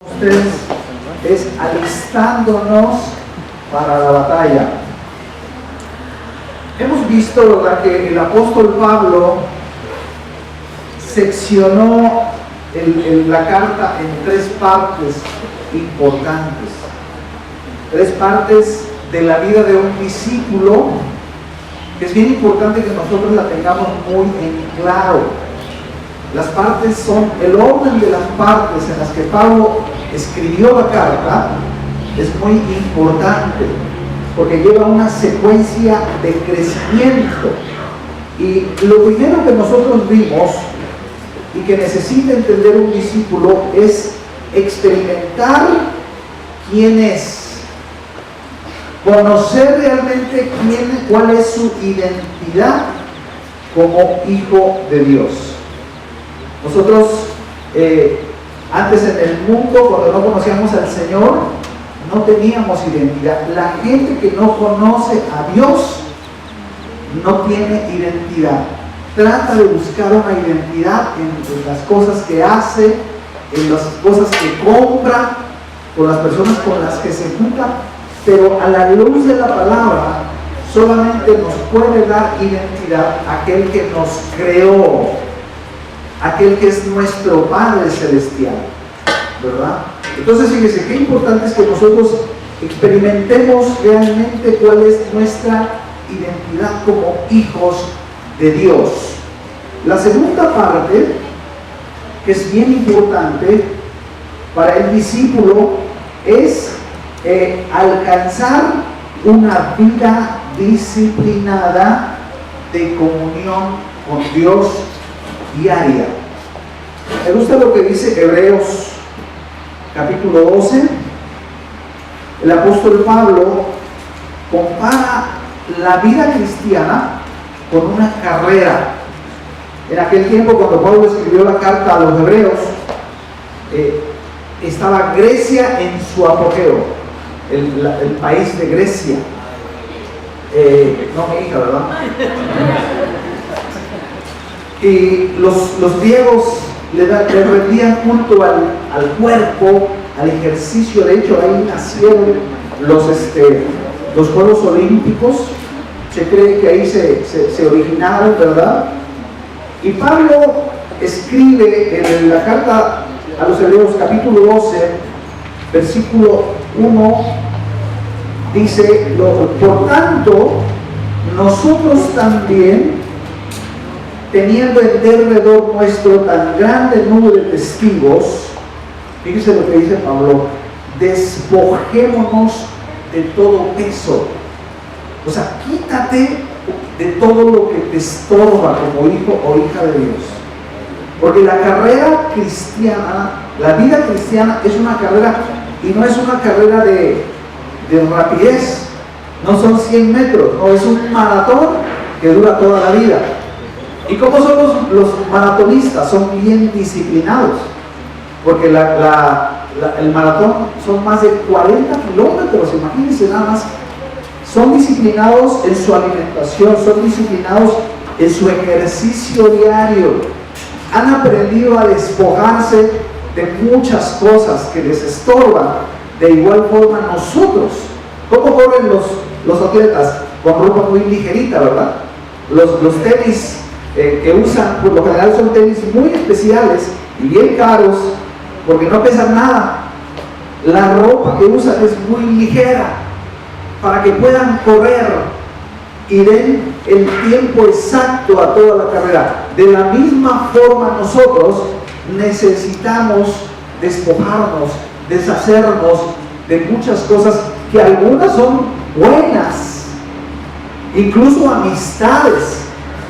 Ustedes es alistándonos para la batalla. Hemos visto, ¿verdad?, que el apóstol Pablo seccionó la carta en tres partes importantes. Tres partes de la vida de un discípulo, que es bien importante que nosotros la tengamos muy en claro. Las partes son el orden de las partes en las que Pablo escribió la carta. Es muy importante porque lleva una secuencia de crecimiento. Y lo primero que nosotros vimos y que necesita entender un discípulo es experimentar quién es, conocer realmente cuál es su identidad como hijo de Dios. Nosotros antes en el mundo, cuando no conocíamos al Señor, no teníamos identidad. La gente que no conoce a Dios no tiene identidad. Trata de buscar una identidad en las cosas que hace, en las cosas que compra, con las personas con las que se junta, pero a la luz de la palabra solamente nos puede dar identidad aquel que nos creó, aquel que es nuestro Padre Celestial, ¿verdad? Entonces, fíjese, qué importante es que nosotros experimentemos realmente cuál es nuestra identidad como hijos de Dios. La segunda parte, que es bien importante para el discípulo, es alcanzar una vida disciplinada de comunión con Dios diaria. Me gusta lo que dice Hebreos capítulo 12. El apóstol Pablo compara la vida cristiana con una carrera. En aquel tiempo, cuando Pablo escribió la carta a los hebreos, estaba Grecia en su apogeo, el país de Grecia. No mi hija, ¿verdad? Y los griegos le rendían culto al cuerpo, al ejercicio. De hecho, ahí nacieron los Juegos Olímpicos. Se cree que ahí se originaron, ¿verdad? Y Pablo escribe en la carta a los Hebreos capítulo 12, versículo 1, dice: por tanto, nosotros también, teniendo en derredor nuestro tan grande número de testigos, fíjese lo que dice Pablo, despojémonos de todo peso. O sea, quítate de todo lo que te estorba como hijo o hija de Dios. Porque la carrera cristiana, la vida cristiana es una carrera, y no es una carrera de rapidez, no son 100 metros, no, es un maratón que dura toda la vida. ¿Y cómo son los maratonistas? Son bien disciplinados, porque el maratón son más de 40 kilómetros, imagínense nada más. Son disciplinados en su alimentación, son disciplinados en su ejercicio diario. Han aprendido a despojarse de muchas cosas que les estorban. De igual forma nosotros, ¿cómo corren los atletas? Con ropa muy ligerita, ¿verdad? Los tenis que usan, por lo general son tenis muy especiales y bien caros, porque no pesan nada. La ropa que usan es muy ligera, para que puedan correr y den el tiempo exacto a toda la carrera. De la misma forma nosotros necesitamos despojarnos, deshacernos de muchas cosas, que algunas son buenas, incluso amistades,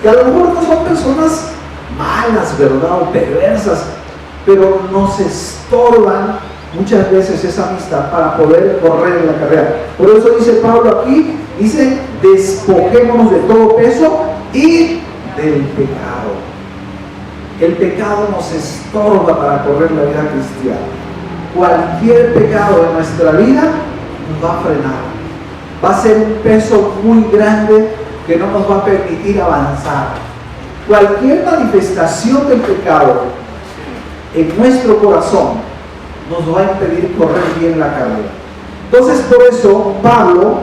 que a lo mejor no son personas malas, ¿verdad?, o perversas, pero nos estorban muchas veces esa amistad para poder correr en la carrera. Por eso dice Pablo aquí, dice: despojémonos de todo peso y del pecado. El pecado nos estorba para correr la vida cristiana. Cualquier pecado en nuestra vida nos va a frenar. Va a ser un peso muy grande que no nos va a permitir avanzar. Cualquier manifestación del pecado en nuestro corazón nos va a impedir correr bien la carrera. Entonces, por eso Pablo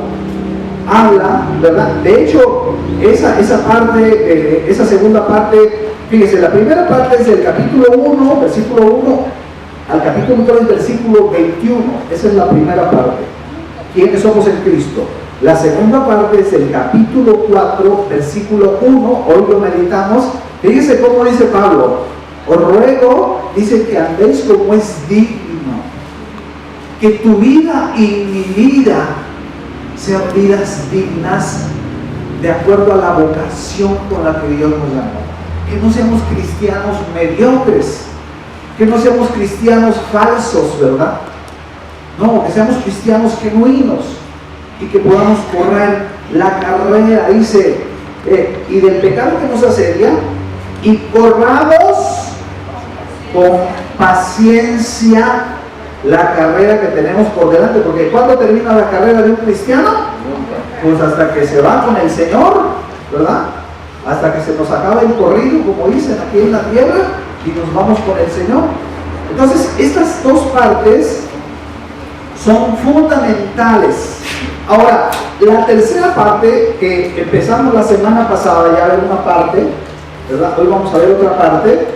habla, ¿verdad? De hecho, esa parte, esa segunda parte, fíjese, la primera parte es del capítulo 1, versículo 1, al capítulo 3, versículo 21. Esa es la primera parte. ¿Quiénes somos en Cristo? La segunda parte es el capítulo 4, versículo 1. Hoy lo meditamos. Fíjese cómo dice Pablo: os ruego, dice, que andéis como es digno, que tu vida y mi vida sean vidas dignas de acuerdo a la vocación con la que Dios nos llamó. Que no seamos cristianos mediocres, que no seamos cristianos falsos, ¿verdad? No, que seamos cristianos genuinos y que podamos correr la carrera, dice, y del pecado que nos asedia, y corramos con paciencia la carrera que tenemos por delante. Porque ¿cuándo termina la carrera de un cristiano? Pues hasta que se va con el Señor, ¿verdad? Hasta que se nos acaba el corrido, como dicen aquí en la tierra, y nos vamos con el Señor. Entonces, estas dos partes son fundamentales. Ahora, la tercera parte, que empezamos la semana pasada ya a ver una parte, ¿verdad? Hoy vamos a ver otra parte,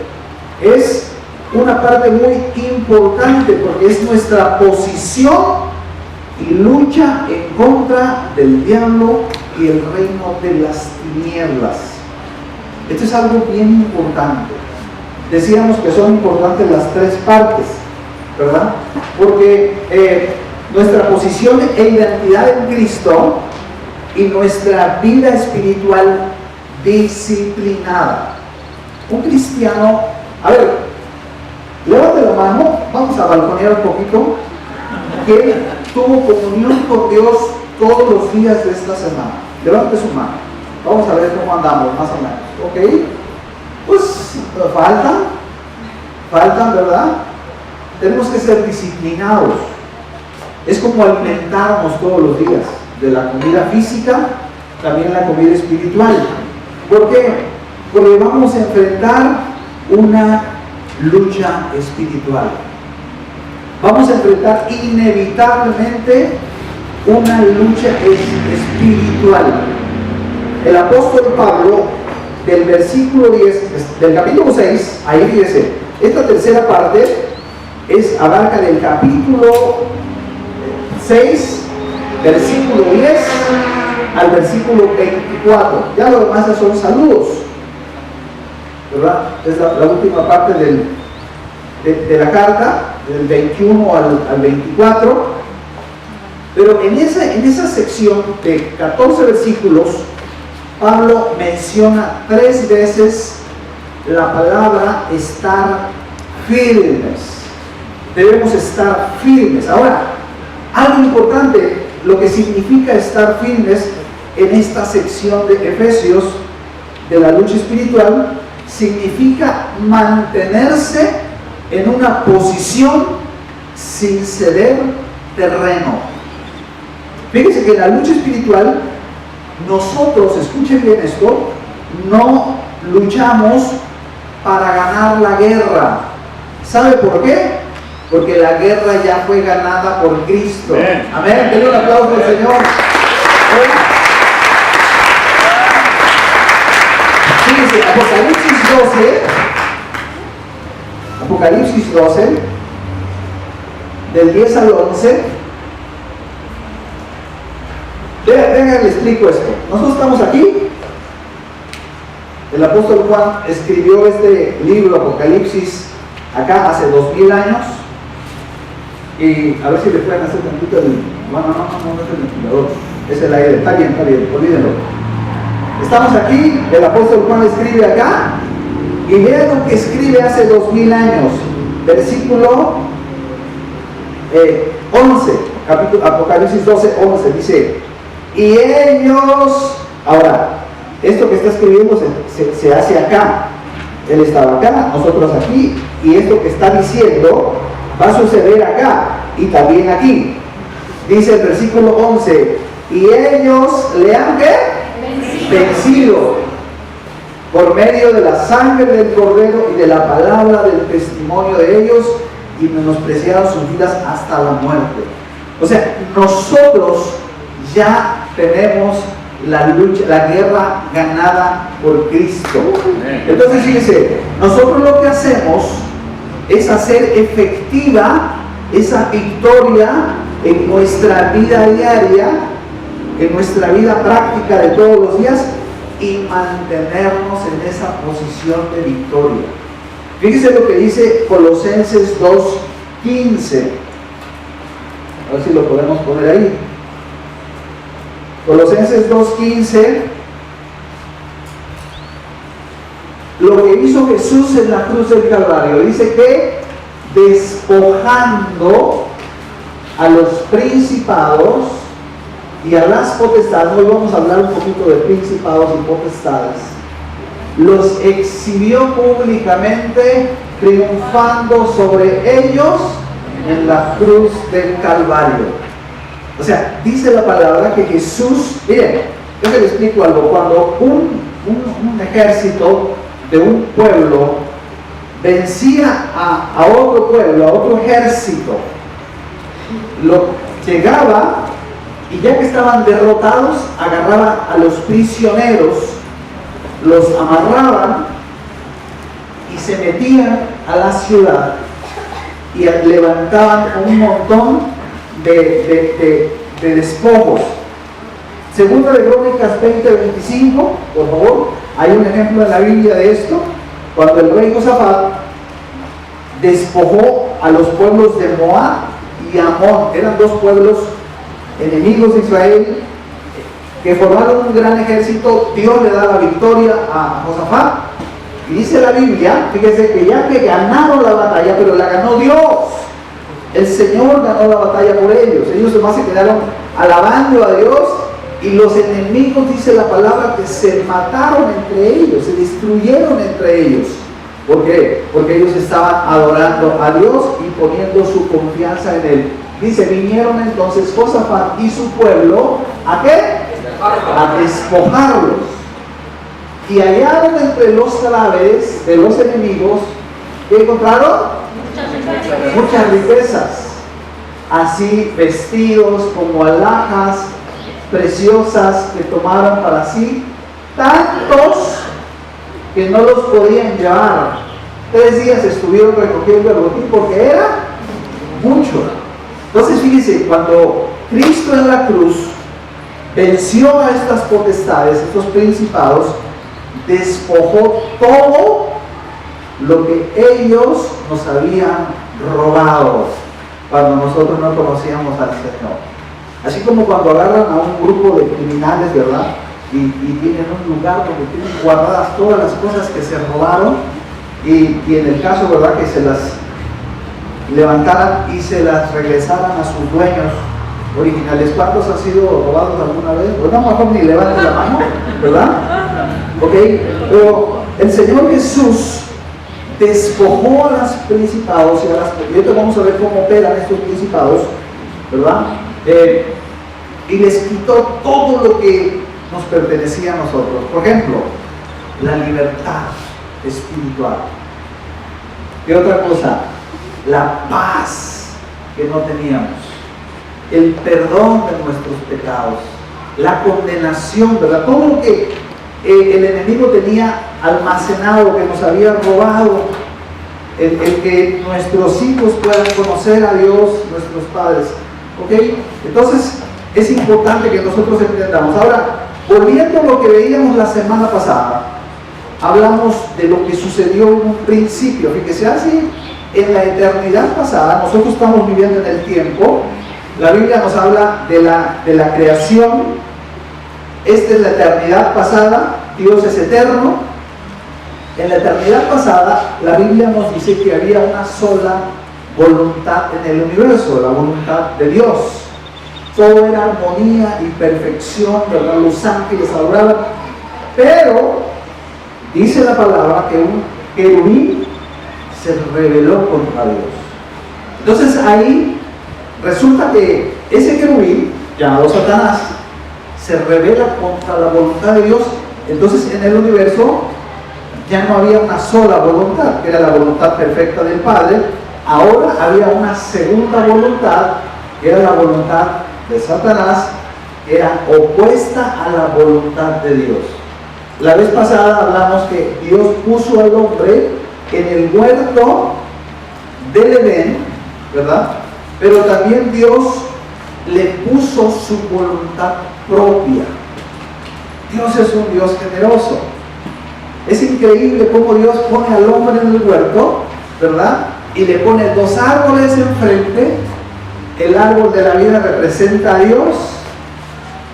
es una parte muy importante porque es nuestra posición y lucha en contra del diablo y el reino de las tinieblas. Esto es algo bien importante. Decíamos que son importantes las tres partes, ¿verdad? Porque nuestra posición e identidad en Cristo y nuestra vida espiritual disciplinada. Un cristiano, a ver, levante la mano, vamos a balconear un poquito, que tuvo comunión con Dios todos los días de esta semana. Levante su mano, vamos a ver cómo andamos, más o menos, ¿ok? Pues faltan, ¿verdad? Tenemos que ser disciplinados. Es como alimentarnos todos los días, de la comida física, también la comida espiritual. ¿Por qué? Porque vamos a enfrentar una lucha espiritual. Vamos a enfrentar inevitablemente una lucha espiritual. El apóstol Pablo, del versículo 10, del capítulo 6, ahí fíjese, esta tercera parte abarca del capítulo 6, versículo 10 al versículo 24. Ya lo demás son saludos, ¿verdad? Es la última parte de la carta, del 21 al 24. Pero en esa sección de 14 versículos, Pablo menciona 3 veces la palabra estar firmes. Debemos estar firmes. Ahora, algo importante, lo que significa estar firmes en esta sección de Efesios de la lucha espiritual, significa mantenerse en una posición sin ceder terreno. Fíjense que en la lucha espiritual, nosotros, escuchen bien esto, no luchamos para ganar la guerra. ¿Sabe por qué? Porque la guerra ya fue ganada por Cristo. Amén. Amén. Denle un aplauso al Señor. Fíjense, Apocalipsis 12, del 10 al 11. Venga, le explico esto. Nosotros estamos aquí. El apóstol Juan escribió este libro, Apocalipsis, acá hace 2000 años. Y a ver si le pueden hacer tantito el... No es el ventilador, es el aire. Está bien, olvídenlo. Estamos aquí, el apóstol Juan escribe acá, y vean lo que escribe hace 2000 años. Versículo 11, Apocalipsis 12, 11, dice: y ellos, ahora, esto que está escribiendo se hace acá. Él estaba acá, nosotros aquí, y esto que está diciendo va a suceder acá y también aquí. Dice el versículo 11: y ellos le han vencido por medio de la sangre del Cordero y de la palabra del testimonio de ellos, y menospreciaron sus vidas hasta la muerte. O sea, nosotros ya tenemos la lucha, la guerra ganada por Cristo. Entonces fíjense, nosotros lo que hacemos es hacer efectiva esa victoria en nuestra vida diaria, en nuestra vida práctica de todos los días, y mantenernos en esa posición de victoria. Fíjense lo que dice Colosenses 2:15. A ver si lo podemos poner ahí. Colosenses 2:15. Lo que hizo Jesús en la cruz del Calvario. Dice que despojando a los principados y a las potestades, hoy vamos a hablar un poquito de principados y potestades, los exhibió públicamente, triunfando sobre ellos en la cruz del Calvario. O sea, dice la palabra que Jesús, miren, yo les explico algo. Cuando un ejército de un pueblo vencía a otro pueblo, a otro ejército, llegaba, y ya que estaban derrotados, agarraban a los prisioneros, los amarraban y se metían a la ciudad y levantaban un montón de despojos. Segunda de Crónicas 20:25, por favor, hay un ejemplo en la Biblia de esto, cuando el rey Josafat despojó a los pueblos de Moab y Amón. Eran dos pueblos enemigos de Israel que formaron un gran ejército. Dios le da la victoria a Josafat, y dice la Biblia, fíjese, que ya que ganaron la batalla, pero la ganó Dios, el Señor ganó la batalla por ellos. Ellos además se quedaron alabando a Dios, y los enemigos, dice la palabra, que se mataron entre ellos, se destruyeron entre ellos. ¿Por qué? Porque ellos estaban adorando a Dios y poniendo su confianza en Él. Dice, vinieron entonces Josafat y su pueblo, ¿a qué? A despojarlos. Y hallaron entre los cadáveres de los enemigos, ¿qué encontraron? Muchas riquezas, así vestidos como alhajas preciosas que tomaron para sí, tantos que no los podían llevar. 3 días estuvieron recogiendo el botín porque era mucho. Entonces fíjense, cuando Cristo en la cruz venció a estas potestades, estos principados, despojó todo lo que ellos nos habían robado cuando nosotros no conocíamos al Señor. Así como cuando agarran a un grupo de criminales, ¿verdad? Y tienen un lugar donde tienen guardadas todas las cosas que se robaron, y en el caso, ¿verdad?, que se las levantaran y se las regresaran a sus dueños originales. ¿Cuántos han sido robados alguna vez? Bueno, a lo mejor ni levanten la mano, ¿verdad? Ok, pero el Señor Jesús despojó a los principados y a las... Y ahorita vamos a ver cómo operan estos principados, ¿verdad? Y les quitó todo lo que nos pertenecía a nosotros. Por ejemplo, la libertad espiritual. ¿Qué otra cosa? La paz que no teníamos, el perdón de nuestros pecados, la condenación, ¿verdad? Todo lo que el enemigo tenía almacenado, que nos había robado, el que nuestros hijos puedan conocer a Dios, nuestros padres. ¿Ok? Entonces es importante que nosotros entendamos. Ahora, volviendo a lo que veíamos la semana pasada, hablamos de lo que sucedió en un principio. Fíjese, así en la eternidad pasada, nosotros estamos viviendo en el tiempo. La Biblia nos habla de la creación. Esta es la eternidad pasada. Dios es eterno. En la eternidad pasada, la Biblia nos dice que había una sola voluntad en el universo, la voluntad de Dios. Todo era armonía y perfección, ¿verdad? Los ángeles adoraban. Pero dice la palabra que un querubín se rebeló contra Dios. Entonces ahí resulta que ese querubín, llamado Satanás, se rebela contra la voluntad de Dios. Entonces en el universo ya no había una sola voluntad, que era la voluntad perfecta del Padre, Ahora había una segunda voluntad, que era la voluntad de Satanás, que era opuesta a la voluntad de Dios. La vez pasada hablamos que Dios puso al hombre en el huerto del Edén, ¿verdad? Pero también Dios le puso su voluntad propia. Dios es un Dios generoso. Es increíble cómo Dios pone al hombre en el huerto, ¿verdad? Y le pone dos árboles enfrente. El árbol de la vida representa a Dios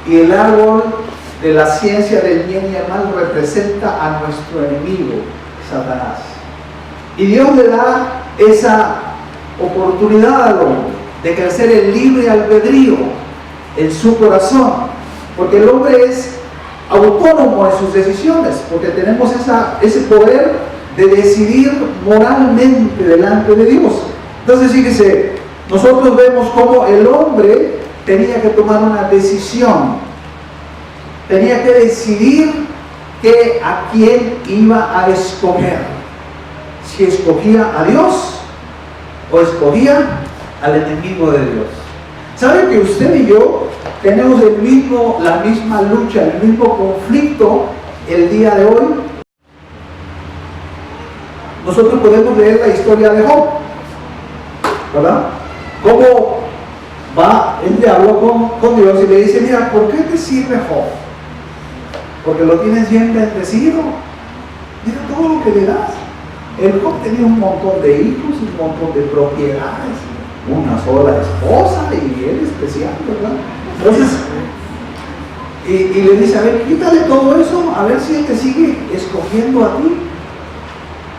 y el árbol de la ciencia del bien y el mal representa a nuestro enemigo, Satanás. Y Dios le da esa oportunidad al hombre de ejercer el libre albedrío en su corazón, porque el hombre es autónomo en sus decisiones, porque tenemos ese poder de decidir moralmente delante de Dios. Entonces fíjese, nosotros vemos cómo el hombre tenía que tomar una decisión, tenía que decidir a quién iba a escoger, si escogía a Dios o escogía al enemigo de Dios. ¿Sabe que usted y yo tenemos la misma lucha, el mismo conflicto el día de hoy? Nosotros podemos leer la historia de Job, ¿verdad? Cómo va el diablo con Dios y le dice: mira, ¿por qué te sirve Job? Porque lo tienes bien bendecido. Mira todo lo que le das. El Job tenía un montón de hijos, un montón de propiedades, una sola esposa y él especial, ¿verdad? Entonces, y le dice: a ver, quítale todo eso, a ver si él te sigue escogiendo a ti.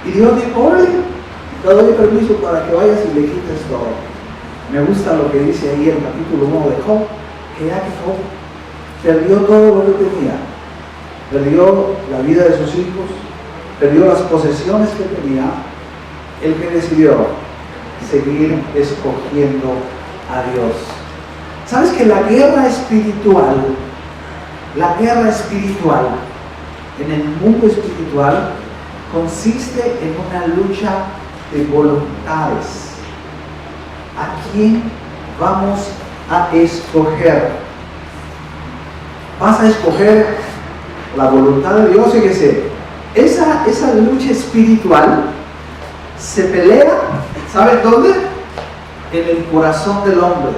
Y Dios dijo: órale, te doy permiso para que vayas y le quites todo. Me gusta lo que dice ahí el capítulo 1 de Job, que ya que Job perdió todo lo que tenía, perdió la vida de sus hijos, perdió las posesiones que tenía, el que decidió seguir escogiendo a Dios. ¿Sabes que la guerra espiritual en el mundo espiritual consiste en una lucha de voluntades? ¿A quién vamos a escoger? ¿Vas a escoger la voluntad de Dios? Fíjese, esa lucha espiritual se pelea, ¿saben dónde? En el corazón del hombre.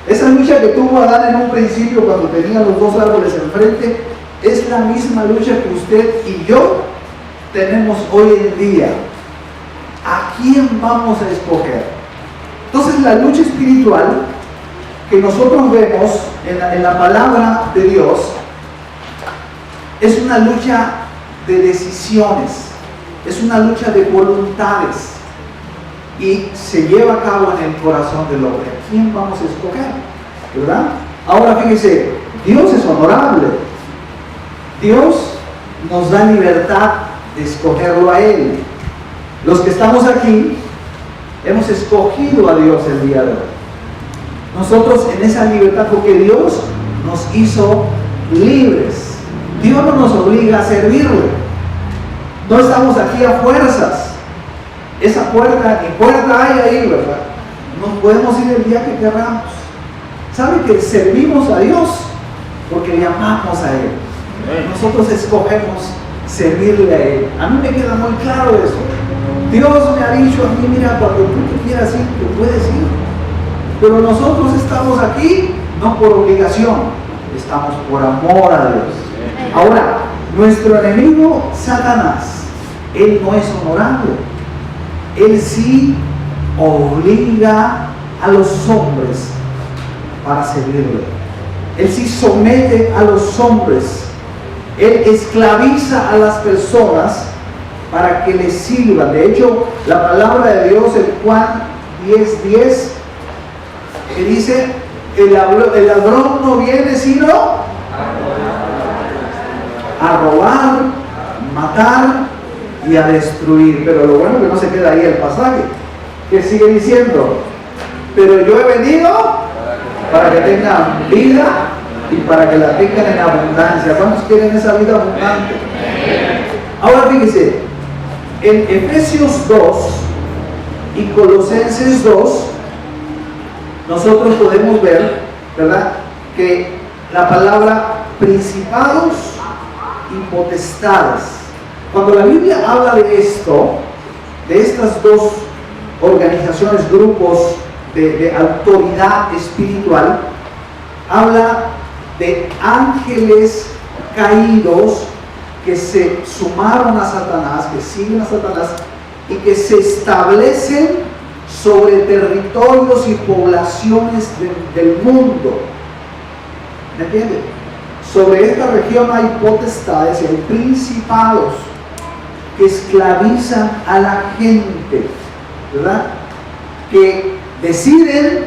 Esa lucha que tuvo Adán en un principio cuando tenía los dos árboles enfrente es la misma lucha que usted y yo tenemos hoy en día. ¿A quién vamos a escoger? Entonces la lucha espiritual que nosotros vemos en la palabra de Dios es una lucha de decisiones, es una lucha de voluntades y se lleva a cabo en el corazón del hombre. ¿A quién vamos a escoger? ¿Verdad? Ahora fíjese, Dios es honorable. Dios nos da libertad de escogerlo a Él. Los que estamos aquí hemos escogido a Dios el día de hoy. Nosotros en esa libertad, porque Dios nos hizo libres. Dios no nos obliga a servirle. No estamos aquí a fuerzas. Esa puerta, ni puerta hay ahí, ¿verdad? Nos podemos ir el día que queramos. ¿Sabe que servimos a Dios? Porque le amamos a Él. Nosotros escogemos servirle a Él. A mí me queda muy claro eso. Dios me ha dicho a mí: mira, cuando tú te quieras ir, tú puedes ir. Pero nosotros estamos aquí no por obligación, estamos por amor a Dios. Ahora, nuestro enemigo Satanás, él no es honorable. Él sí obliga a los hombres para servirle. Él sí somete a los hombres. Él esclaviza a las personas para que le sirvan. De hecho, la palabra de Dios en Juan 10:10 que dice: el ladrón no viene sino a robar, matar y a destruir. Pero lo bueno que no se queda ahí el pasaje, que sigue diciendo: pero yo he venido para que tengan vida y para que la tengan en abundancia. ¿Cuántos quieren esa vida abundante? Ahora fíjese, en Efesios 2 y Colosenses 2, nosotros podemos ver, ¿verdad?, que la palabra principados y potestades. Cuando la Biblia habla de esto, de estas dos organizaciones, grupos de autoridad espiritual, habla de ángeles caídos que se sumaron a Satanás, que siguen a Satanás y que se establecen sobre territorios y poblaciones del mundo. ¿Me entienden? Sobre esta región hay potestades y hay principados que esclavizan a la gente, ¿verdad?, que deciden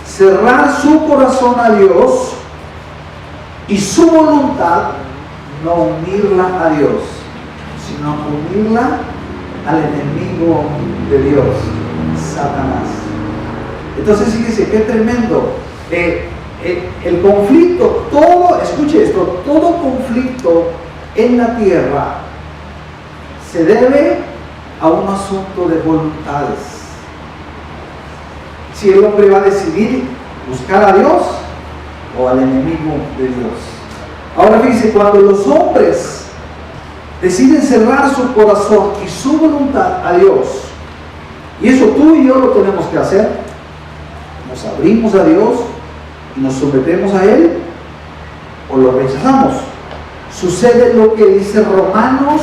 cerrar su corazón a Dios y su voluntad, no unirla a Dios, sino unirla al enemigo de Dios, Satanás. Entonces fíjese qué tremendo. El conflicto, escuche esto, todo conflicto en la tierra se debe a un asunto de voluntades. Si el hombre va a decidir buscar a Dios o al enemigo de Dios. Ahora fíjense, cuando los hombres deciden cerrar su corazón y su voluntad a Dios, y eso tú y yo lo tenemos que hacer, nos abrimos a Dios y nos sometemos a Él, o lo rechazamos. Sucede lo que dice Romanos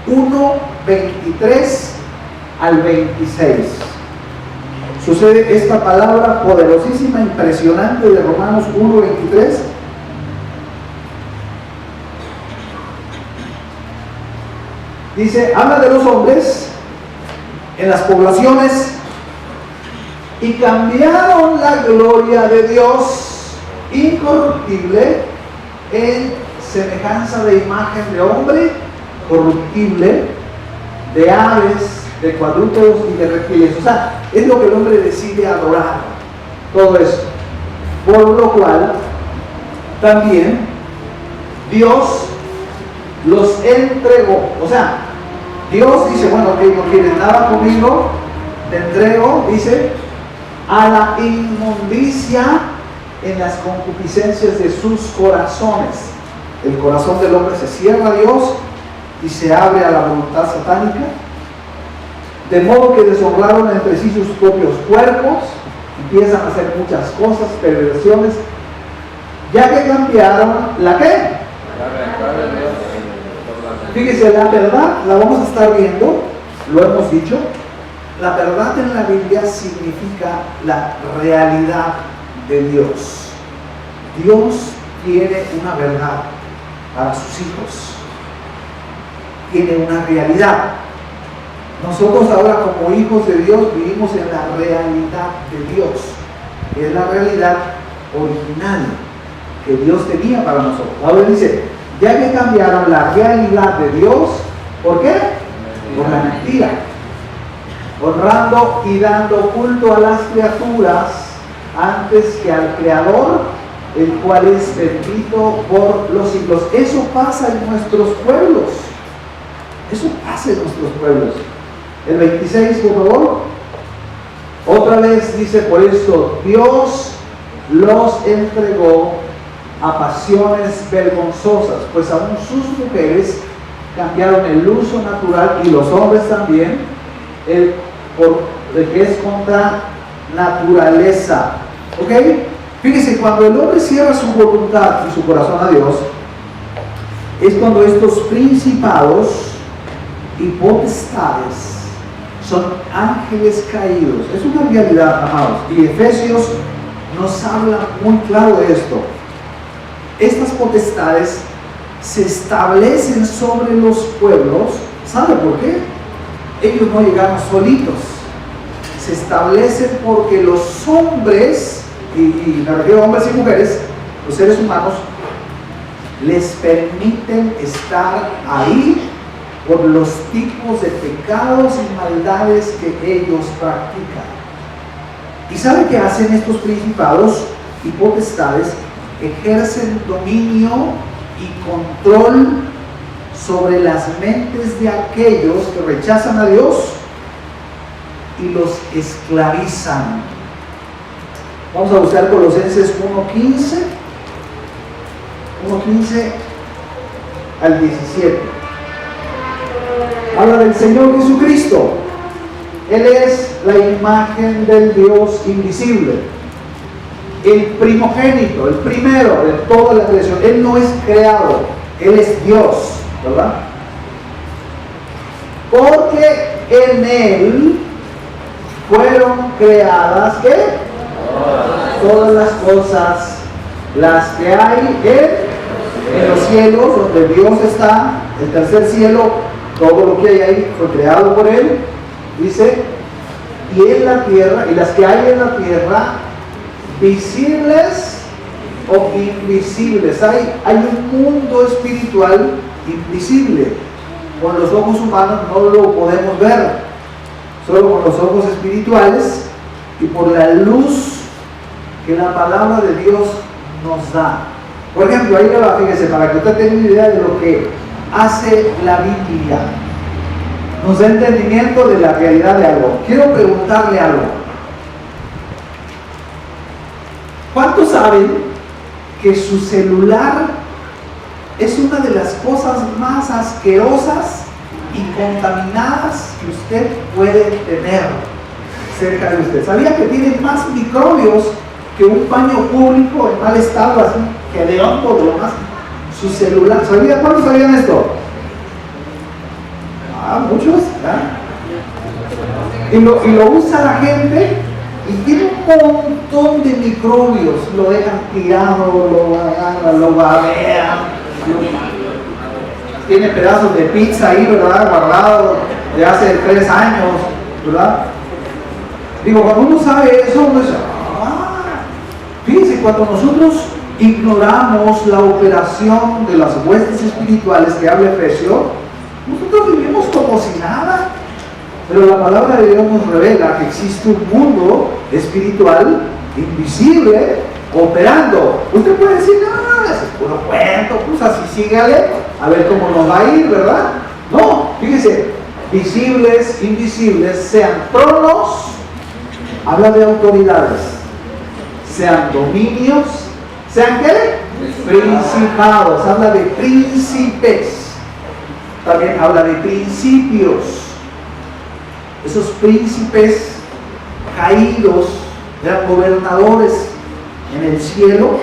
1, 23 al 26. Sucede esta palabra poderosísima, impresionante de Romanos 1, 23. Dice, habla de los hombres en las poblaciones y cambiaron la gloria de Dios incorruptible en semejanza de imagen de hombre corruptible, de aves, de cuadrúpedos y de reptiles. O sea, es lo que el hombre decide adorar, todo eso. Por lo cual también Dios los entregó. O sea, Dios dice, bueno, ok, no quieres nada conmigo, te entrego, dice, a la inmundicia en las concupiscencias de sus corazones. El corazón del hombre se cierra a Dios y se abre a la voluntad satánica, de modo que deshonraron entre sí sus propios cuerpos, empiezan a hacer muchas cosas, perversiones, ya que cambiaron ¿la qué? Fíjese, la verdad la vamos a estar viendo, lo hemos dicho. La verdad en la Biblia significa la realidad de Dios. Dios tiene una verdad para sus hijos, tiene una realidad. Nosotros ahora como hijos de Dios vivimos en la realidad de Dios, que es la realidad original que Dios tenía para nosotros. Ahora dice, ya que cambiaron la realidad de Dios, ¿por qué? Por la mentira, honrando y dando culto a las criaturas antes que al Creador, el cual es bendito por los siglos. Eso pasa en nuestros pueblos. Eso pasa en nuestros pueblos. El 26, por favor. Otra vez dice, por eso Dios los entregó a pasiones vergonzosas, pues aún sus mujeres cambiaron el uso natural, y los hombres también, el que es contra naturaleza. ¿Ok? Fíjese, cuando el hombre cierra su voluntad y su corazón a Dios, es cuando estos principados y potestades son ángeles caídos. Es una realidad, amados, y Efesios nos habla muy claro de esto. Estas potestades se establecen sobre los pueblos. ¿Sabe por qué? Ellos no llegaron solitos. Se establecen porque los hombres, y me refiero a hombres y mujeres, los seres humanos, les permiten estar ahí por los tipos de pecados y maldades que ellos practican. ¿Y sabe qué hacen estos principados y potestades? Ejercen dominio y control sobre las mentes de aquellos que rechazan a Dios y los esclavizan. Vamos a buscar Colosenses 1:15 al 17. Habla del Señor Jesucristo. Él es la imagen del Dios invisible, el primogénito, el primero de toda la creación. Él no es creado, Él es Dios, ¿verdad? Porque en Él fueron creadas, ¿qué? Todas las cosas, las que hay en los cielos, donde Dios está, el tercer cielo, todo lo que hay ahí fue creado por Él, dice, y en la tierra, y las que hay en la tierra, visibles o invisibles. Hay un mundo espiritual invisible. Con los ojos humanos no lo podemos ver, solo con los ojos espirituales y por la luz que la palabra de Dios nos da. Por ejemplo, ahí le va, fíjese, para que usted tenga una idea de lo que hace la Biblia. Nos da entendimiento de la realidad de algo. Quiero preguntarle algo. ¿Cuántos saben que su celular es una de las cosas más asquerosas y contaminadas que usted puede tener cerca de usted? ¿Sabía que tiene más microbios que un baño público en mal estado, así que de hongo, de lo más? Su celular, ¿sabía? ¿Cuántos sabían esto? Muchos, ¿verdad? Y lo usa la gente y tiene un montón de microbios. Lo dejan tirado, lo agarran, lo babean. Tiene pedazos de pizza ahí, ¿verdad? Guardado de hace 3 años, ¿verdad? Digo, cuando uno sabe eso, uno dice, fíjense, cuando nosotros ignoramos la operación de las huestes espirituales que habla Efesios, nosotros vivimos como si nada. Pero la palabra de Dios nos revela que existe un mundo espiritual invisible operando. Usted puede decir, no, es puro cuento, pues así sígale, a ver cómo nos va a ir, ¿verdad? No, fíjese, visibles, invisibles, sean tronos, habla de autoridades, sean dominios, sean ¿qué? Principados, habla de príncipes. También habla de principios. Esos príncipes caídos eran gobernadores en el cielo,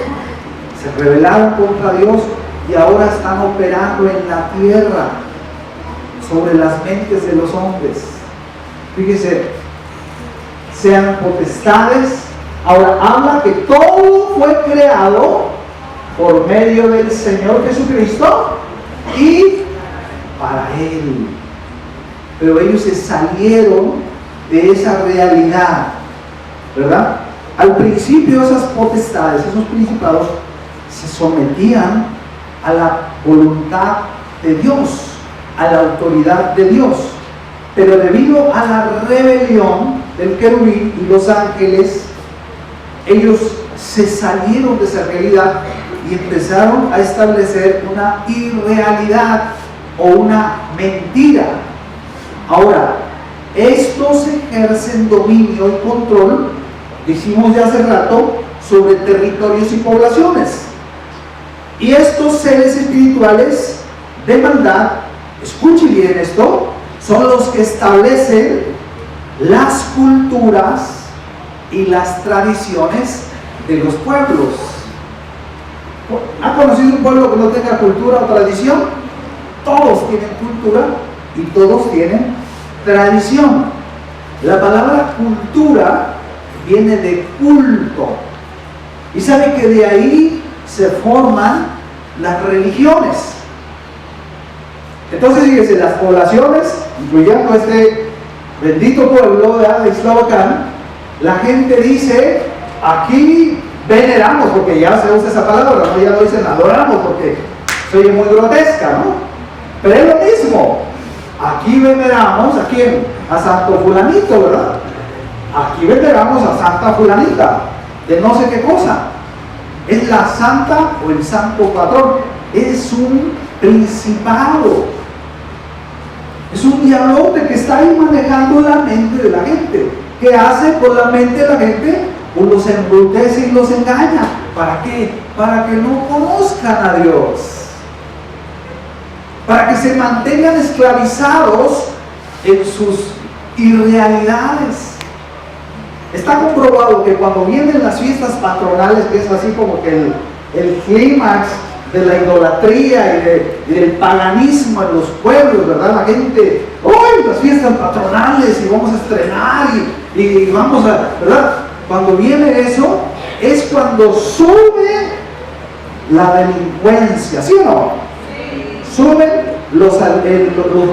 se rebelaron contra Dios y ahora están operando en la tierra sobre las mentes de los hombres. Fíjese, sean potestades. Ahora habla que todo fue creado por medio del Señor Jesucristo y para Él. Pero ellos se salieron de esa realidad, ¿verdad? Al principio esas potestades, esos principados, se sometían a la voluntad de Dios, a la autoridad de Dios. Pero debido a la rebelión del querubín y los ángeles, ellos se salieron de esa realidad y empezaron a establecer una irrealidad o una mentira. Ahora, estos ejercen dominio y control, dijimos ya hace rato, sobre territorios y poblaciones. Y estos seres espirituales de maldad, escuchen bien esto, son los que establecen las culturas y las tradiciones de los pueblos. ¿Ha conocido un pueblo que no tenga cultura o tradición? Todos tienen cultura y todos tienen tradición. La palabra cultura viene de culto. Y sabe que de ahí se forman las religiones. Entonces, fíjense, las poblaciones, incluyendo este bendito pueblo de Islavacán, la gente dice, aquí veneramos, porque ya se usa esa palabra, ¿no? Ya no dicen adoramos, porque se oye muy grotesca, ¿no? Pero es lo mismo. Aquí veneramos, ¿a quién? A Santo Fulanito, ¿verdad? Aquí veneramos a Santa Fulanita, de no sé qué cosa. Es la santa o el santo patrón. Es un principado. Es un diablote que está ahí manejando la mente de la gente. ¿Qué hace con la mente de la gente? Pues los embrutece y los engaña. ¿Para qué? Para que no conozcan a Dios. Para que se mantengan esclavizados en sus irrealidades. Está comprobado que cuando vienen las fiestas patronales, que es así como que el clímax de la idolatría y del paganismo en los pueblos, ¿verdad? La gente, ¡uy! Las fiestas patronales y vamos a estrenar y vamos a, ¿verdad? Cuando viene eso, es cuando sube la delincuencia, ¿sí o no? Suben los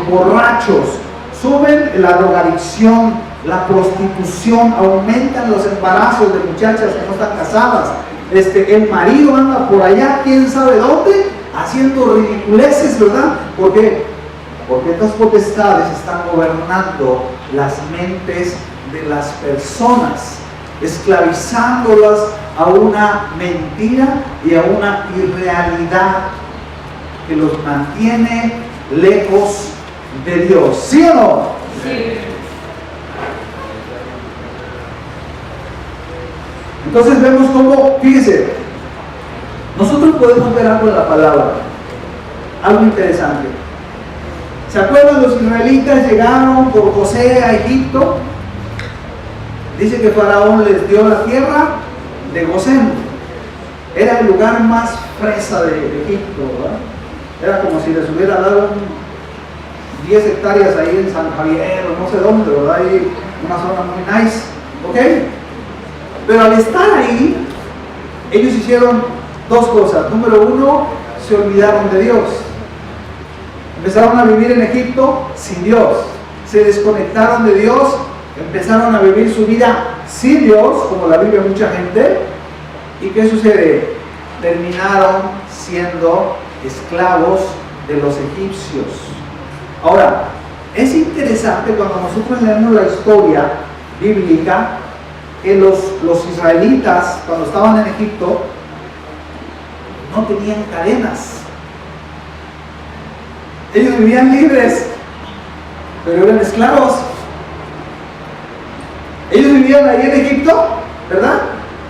borrachos, suben la drogadicción, la prostitución, aumentan los embarazos de muchachas que no están casadas. El marido anda por allá, quién sabe dónde, haciendo ridiculeces, ¿verdad? ¿Por qué? Porque estas potestades están gobernando las mentes de las personas, esclavizándolas a una mentira y a una irrealidad que los mantiene lejos de Dios. ¿Sí o no? Sí. Entonces vemos cómo, fíjese, nosotros podemos ver algo de la palabra, algo interesante. ¿Se acuerdan? Los israelitas llegaron por José a Egipto. Dice que Faraón les dio la tierra de Gosén. Era el lugar más fresa de Egipto, ¿verdad? Era como si les hubiera dado 10 hectáreas ahí en San Javier o no sé dónde, ¿verdad? Ahí una zona muy nice, ¿ok? Pero al estar ahí, ellos hicieron dos cosas. Número uno, se olvidaron de Dios. Empezaron a vivir en Egipto sin Dios. Se desconectaron de Dios, empezaron a vivir su vida sin Dios, como la vive mucha gente. ¿Y qué sucede? Terminaron siendo esclavos de los egipcios. Ahora, es interesante cuando nosotros leemos la historia bíblica, que los israelitas, cuando estaban en Egipto, no tenían cadenas. Ellos vivían libres, pero eran esclavos. Ellos vivían ahí en Egipto, ¿verdad?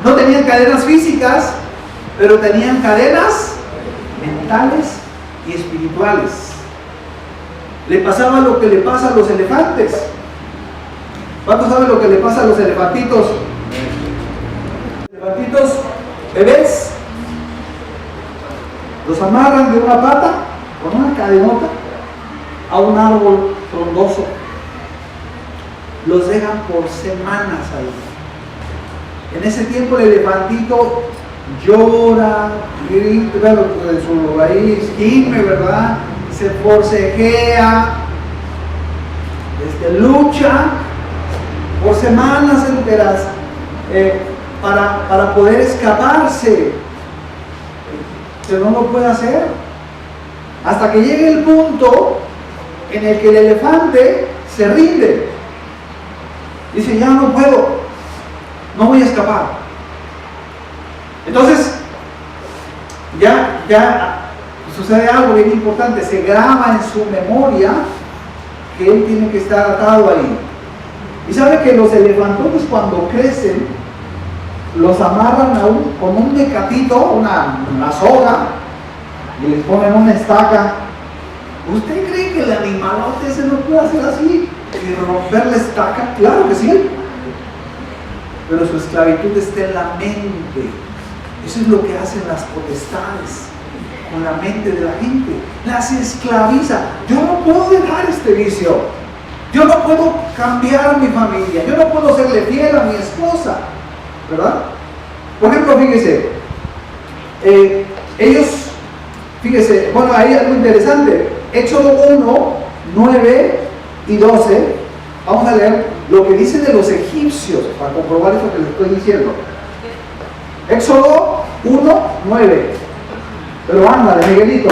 No tenían cadenas físicas, pero tenían cadenas mentales y espirituales. Le pasaba lo que le pasa a los elefantes. ¿Cuántos saben lo que le pasa a los elefantitos? Elefantitos bebés. Los amarran de una pata con una cadenota a un árbol frondoso. Los dejan por semanas ahí. En ese tiempo el elefantito llora, grita, su raíz, gime, ¿verdad? Se forcejea, lucha por semanas enteras para poder escaparse, pero no lo puede hacer hasta que llegue el punto en el que el elefante se rinde. Dice, ya no puedo, no voy a escapar. Entonces ya sucede algo bien importante, se graba en su memoria que él tiene que estar atado ahí. Y sabe que los elefantotes cuando crecen los amarran con un mecatito, una soga, y les ponen una estaca. ¿Usted cree que el animalote ese no puede hacer así y romper la estaca? Claro que sí, pero su esclavitud está en la mente. Eso es lo que hacen las potestades con la mente de la gente, las esclaviza. Yo no puedo dejar este vicio, yo no puedo cambiar a mi familia, yo no puedo serle fiel a mi esposa, ¿verdad? Por ejemplo, fíjese, ellos, fíjese, bueno, hay algo interesante. Éxodo 1, 9 y 12, vamos a leer lo que dice de los egipcios para comprobar eso que les estoy diciendo. Éxodo 1, 9. Pero ándale, Miguelito.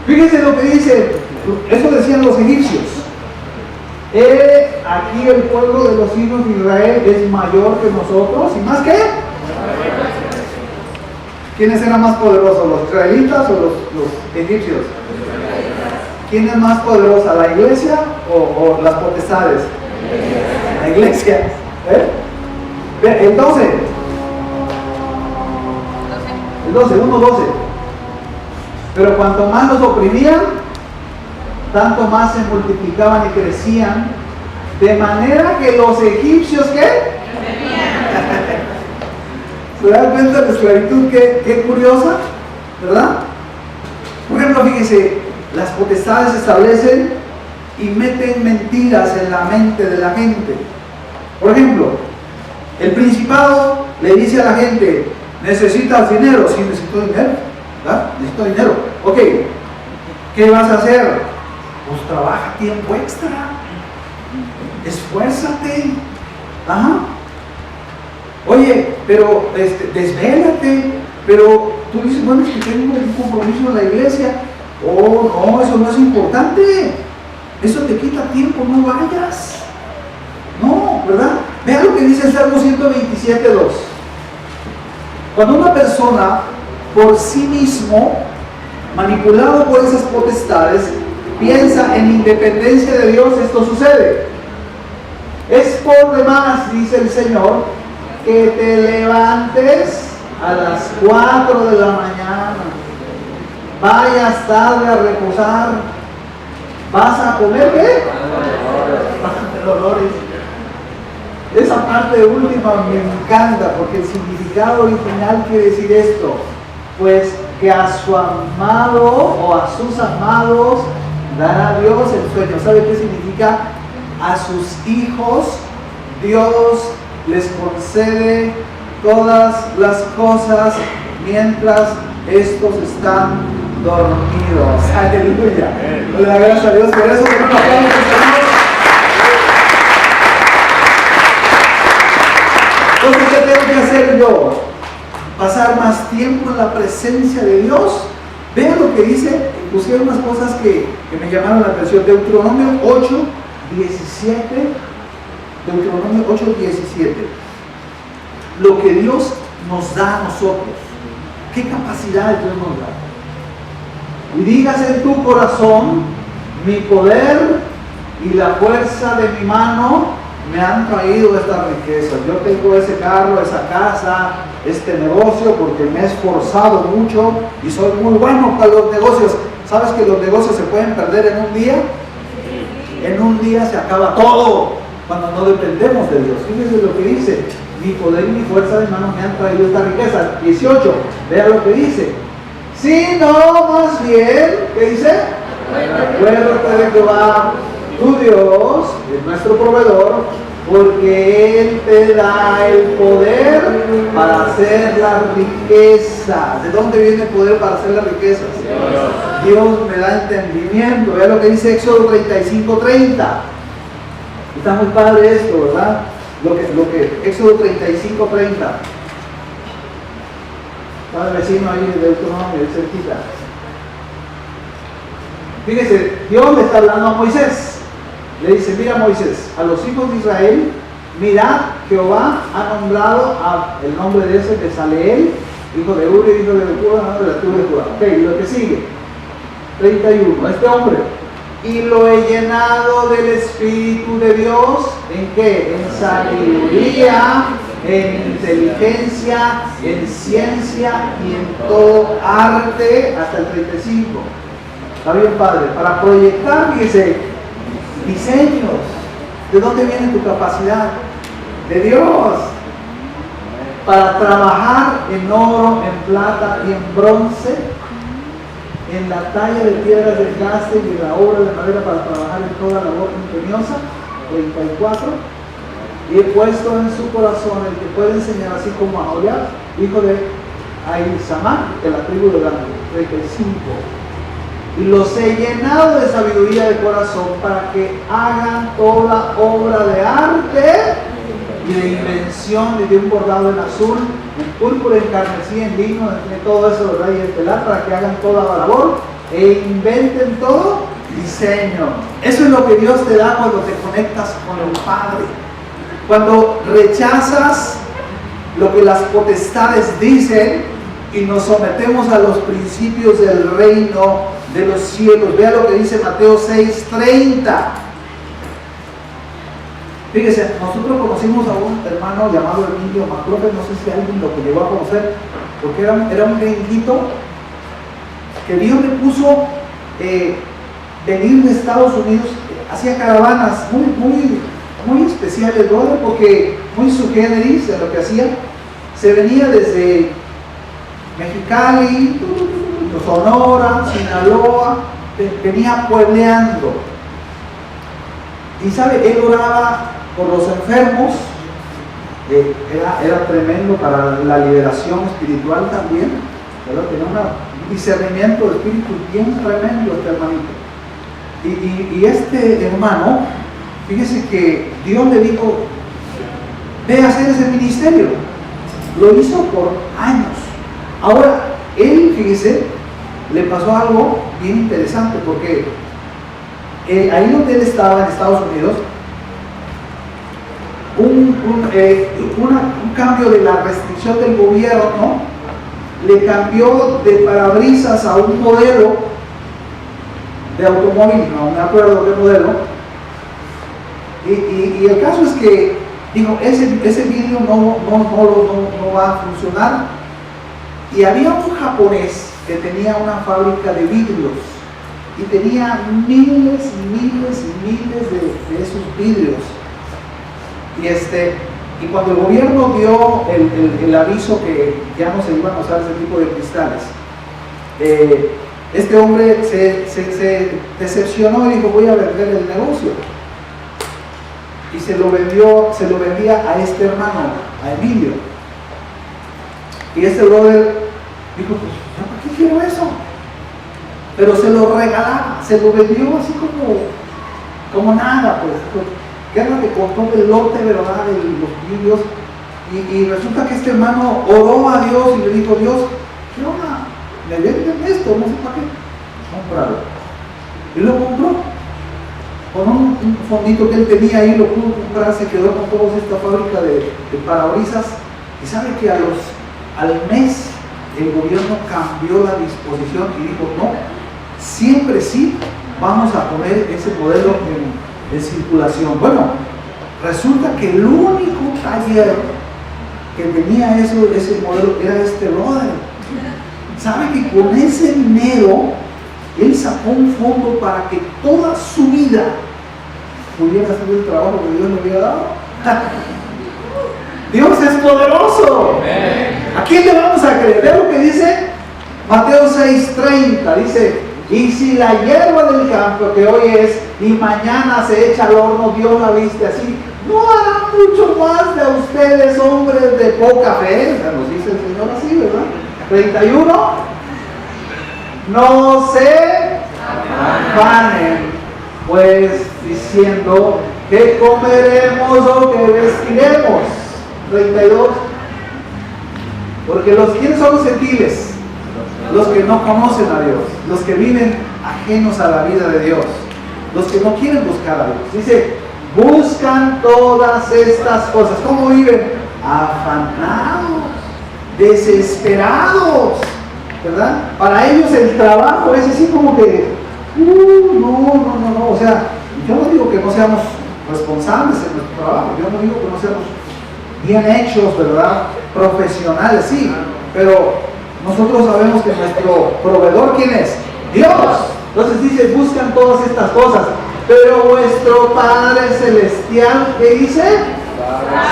Fíjense lo que dice, eso decían los egipcios. Aquí el pueblo de los hijos de Israel es mayor que nosotros, ¿y más qué? ¿Quiénes eran más poderosos, los israelitas o los egipcios? ¿Quién es más poderosa, la iglesia o las potestades? La iglesia. El 12. El 12, 1:12. Pero cuanto más los oprimían, tanto más se multiplicaban y crecían, de manera que los egipcios, ¿qué? ¿Se dan cuenta de la esclavitud? Qué curiosa, ¿verdad? Por ejemplo, fíjese, las potestades establecen y meten mentiras en la mente de la gente. Por ejemplo, el principado le dice a la gente: ¿necesitas dinero? Sí, necesito dinero, ¿verdad? Necesito dinero. Ok, ¿qué vas a hacer? Pues trabaja tiempo extra, esfuérzate. Ajá. Oye, pero desvélate. Pero tú dices: bueno, es que tengo un compromiso en la iglesia. Oh, no, eso no es importante. Eso te quita tiempo, no vayas. No, ¿verdad? Vean lo que dice el Salmo 127:2. Cuando una persona por sí mismo, manipulado por esas potestades, piensa en independencia de Dios, esto sucede. Es por demás, dice el Señor, que te levantes a las 4 de la mañana, vayas tarde a reposar, vas a comer ¿qué? Dolores. Esa parte última me encanta porque el significado original quiere decir esto: pues que a su amado o a sus amados dará Dios el sueño. ¿Sabe qué significa? A sus hijos Dios les concede todas las cosas mientras estos están dormidos. Aleluya. Le da gracias a Dios por eso. Entonces, ¿qué tengo que hacer yo? Pasar más tiempo en la presencia de Dios. Vean lo que dice. Pusieron unas cosas que me llamaron la atención. Deuteronomio 8:17. Deuteronomio 8:17. Lo que Dios nos da a nosotros. ¿Qué capacidades Dios nos da? Y digas en tu corazón: mi poder y la fuerza de mi mano me han traído estas riquezas. Yo tengo ese carro, esa casa, este negocio, porque me he esforzado mucho y soy muy bueno para los negocios. ¿Sabes que los negocios se pueden perder en un día? En un día se acaba todo cuando no dependemos de Dios. Fíjense lo que dice: mi poder y mi fuerza de mano me han traído esta riqueza. 18, vea lo que dice: sino más bien, ¿qué dice? Acuérdate de Jehová tu Dios, es nuestro proveedor, porque Él te da el poder para hacer la riqueza. ¿De dónde viene el poder para hacer la riqueza? Dios me da entendimiento. Vea lo que dice Éxodo 35:30. Está muy padre esto, ¿verdad? Éxodo 35:30. Está el vecino ahí de Deuteronomio, cerquita. Fíjese, Dios le está hablando a Moisés. Le dice: mira, Moisés, a los hijos de Israel, mirad, Jehová ha nombrado el nombre de ese Bezaleel, hijo de Uri, hijo de Judá, de la tribu de Judá. Ok, y lo que sigue, 31, este hombre: y lo he llenado del Espíritu de Dios, ¿en qué? En sabiduría, en inteligencia, en ciencia y en todo arte, hasta el 35. Está bien, padre, para proyectar, fíjese, diseños. ¿De dónde viene tu capacidad? De Dios. Para trabajar en oro, en plata y en bronce, en la talla de piedras de engaste y en la obra de madera, para trabajar en toda labor ingeniosa. 34. Y he puesto en su corazón el que puede enseñar, así como a Oliab, hijo de Ahisamach, de la tribu de Dan. 35. Y los he llenado de sabiduría de corazón para que hagan toda obra de arte y de invención, y de un bordado en azul, en púrpura, en carmesí, en lino, en todo eso, ¿verdad? Y en telar, para que hagan toda labor e inventen todo diseño. Eso es lo que Dios te da cuando te conectas con el Padre. Cuando rechazas lo que las potestades dicen y nos sometemos a los principios del reino de los cielos. Vea lo que dice Mateo 6:30. Fíjese, nosotros conocimos a un hermano llamado Emilio Maclópez, no sé si alguien lo que llegó a conocer, porque era un gringuito que Dios le puso venir de Estados Unidos, hacía caravanas muy especiales, ¿no? Porque muy sui generis de lo que hacía. Se venía desde Mexicali, Sonora, Sinaloa, venía puebleando. Y sabe, él oraba por los enfermos, era tremendo para la liberación espiritual también, ¿verdad? Tenía un discernimiento de espíritu bien tremendo este hermanito. Y este hermano, fíjese que Dios le dijo, ve a hacer ese ministerio. Lo hizo por años. Ahora, él, fíjese, le pasó algo bien interesante, porque ahí donde él estaba, en Estados Unidos, un cambio de la restricción del gobierno le cambió de parabrisas a un modelo de automóvil, no me acuerdo qué modelo, y el caso es que dijo, ese vidrio no va a funcionar. Y había un japonés que tenía una fábrica de vidrios y tenía miles de esos vidrios. Y cuando el gobierno dio el aviso que ya no se iban a usar ese tipo de cristales, este hombre se decepcionó y dijo, voy a vender el negocio. Y se lo vendía a este hermano, a Emilio. Y este brother dijo, pues, ¿para qué quiero eso? Pero se lo regalaba, se lo vendió así como nada, pues. Guerra que compró el lote, ¿verdad?, de los vidrios. Y resulta que este hermano oró a Dios y le dijo, Dios, ¿qué onda? ¿Me venden esto? No sé para qué. Comprarlo. Y lo compró. Con un fondito que él tenía ahí, lo pudo comprar, se quedó con toda esta fábrica de parabrisas. Y sabe que al mes el gobierno cambió la disposición y dijo, no, siempre sí vamos a poner ese modelo en circulación. Bueno, resulta que el único taller que tenía ese modelo era este brother. Sabe que con ese dinero él sacó un fondo para que toda su vida pudiera hacer el trabajo que Dios le había dado. Dios es poderoso. ¿A quién le vamos a creer? ¿Ve lo que dice Mateo 6:30? Dice, y si la hierba del campo que hoy es y mañana se echa al horno, Dios la viste así, ¿no hará mucho más de ustedes, hombres de poca fe? Nos dice el Señor así, ¿verdad? 31. No se afanen, pues, diciendo que comeremos o que vestiremos. 32. Porque ¿quiénes son los gentiles? Los que no conocen a Dios, los que viven ajenos a la vida de Dios, los que no quieren buscar a Dios. Dice, buscan todas estas cosas. ¿Cómo viven? Afanados, desesperados, ¿verdad? Para ellos el trabajo es así como que, no, o sea, yo no digo que no seamos responsables en nuestro trabajo, yo no digo que no seamos bien hechos, ¿verdad? Profesionales, sí, pero nosotros sabemos que nuestro proveedor, ¿quién es? Dios. Entonces dice, buscan todas estas cosas, pero vuestro Padre Celestial, ¿qué dice?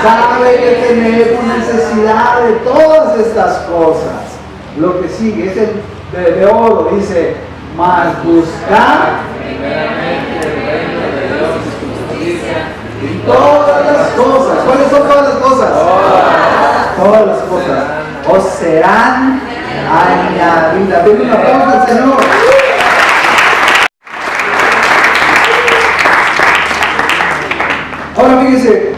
Sabe que tenemos necesidad de todas estas cosas. Lo que sigue es el de oro, dice, mas buscar primeramente el reino de Dios y su justicia y todas las cosas. ¿Cuáles son todas las cosas? Todas las cosas os serán añadidas. Denle un aplauso al Señor. Ahora fíjese,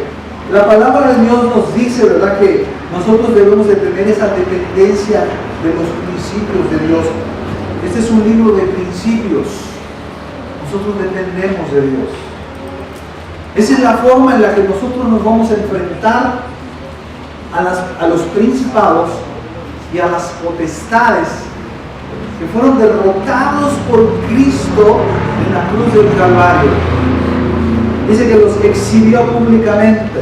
la palabra de Dios nos dice, ¿verdad?, que nosotros debemos de tener esa dependencia de los principios de Dios. Este es un libro de principios. Nosotros dependemos de Dios. Esa es la forma en la que nosotros nos vamos a enfrentar a los principados y a las potestades que fueron derrotados por Cristo en la cruz del Calvario. Dice que los exhibió públicamente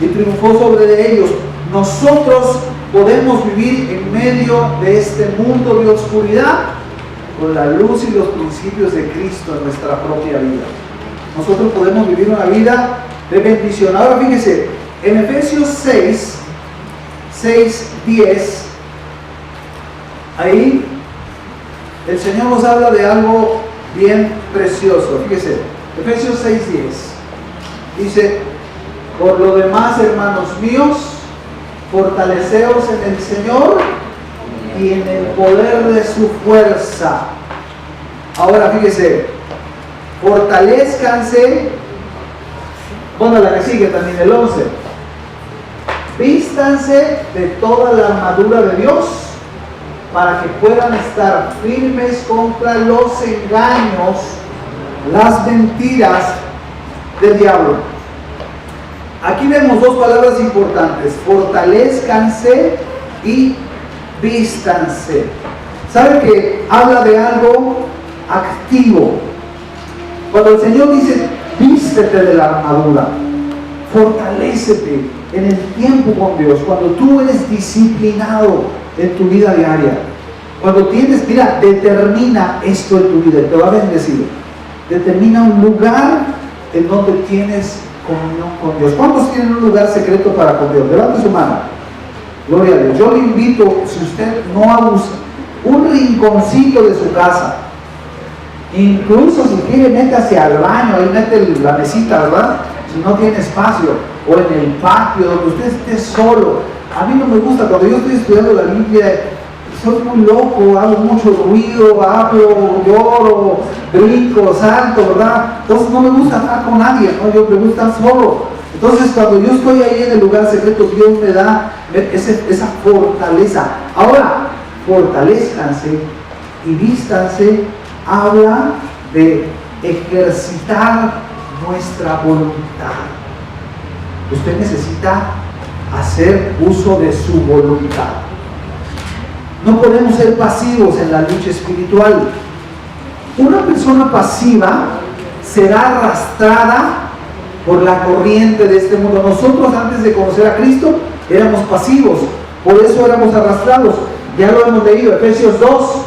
y triunfó sobre ellos. Nosotros podemos vivir en medio de este mundo de oscuridad con la luz y los principios de Cristo en nuestra propia vida. Nosotros podemos vivir una vida de bendición. Ahora fíjese, en Efesios 6:10, ahí el Señor nos habla de algo bien precioso. Fíjese, Efesios 6:10 dice: por lo demás, hermanos míos, fortaleceos en el Señor y en el poder de su fuerza. Ahora fíjese, fortalezcanse. Bueno, la que sigue también, el 11. Vístanse de toda la armadura de Dios para que puedan estar firmes contra los engaños, las mentiras del diablo. Aquí vemos dos palabras importantes: fortalezcanse y vístanse. ¿Sabe que habla de algo activo? Cuando el Señor dice vístete de la armadura, fortalécete en el tiempo con Dios, cuando tú eres disciplinado en tu vida diaria, cuando tienes, mira, determina esto en tu vida, te va a bendecir. Determina un lugar en donde tienes comunión con Dios. ¿Cuántos tienen un lugar secreto para con Dios? Levante su mano. Gloria a Dios. Yo le invito, si usted no abusa, un rinconcito de su casa. Incluso si quiere, métase al baño, ahí mete la mesita, ¿verdad? Si no tiene espacio, o en el patio, donde usted esté solo. A mí no me gusta, cuando yo estoy estudiando la Biblia, soy muy loco, hago mucho ruido, hablo, lloro, brinco, salto, ¿verdad? Entonces no me gusta estar con nadie, ¿no? Yo me gusta estar solo. Entonces cuando yo estoy ahí en el lugar secreto, Dios me da esa fortaleza. Ahora, fortalezcanse y vístanse. Habla de ejercitar nuestra voluntad. Usted necesita hacer uso de su voluntad. No podemos ser pasivos en la lucha espiritual. Una persona pasiva será arrastrada por la corriente de este mundo. Nosotros, antes de conocer a Cristo, éramos pasivos, por eso éramos arrastrados. Ya lo hemos leído, Efesios 2,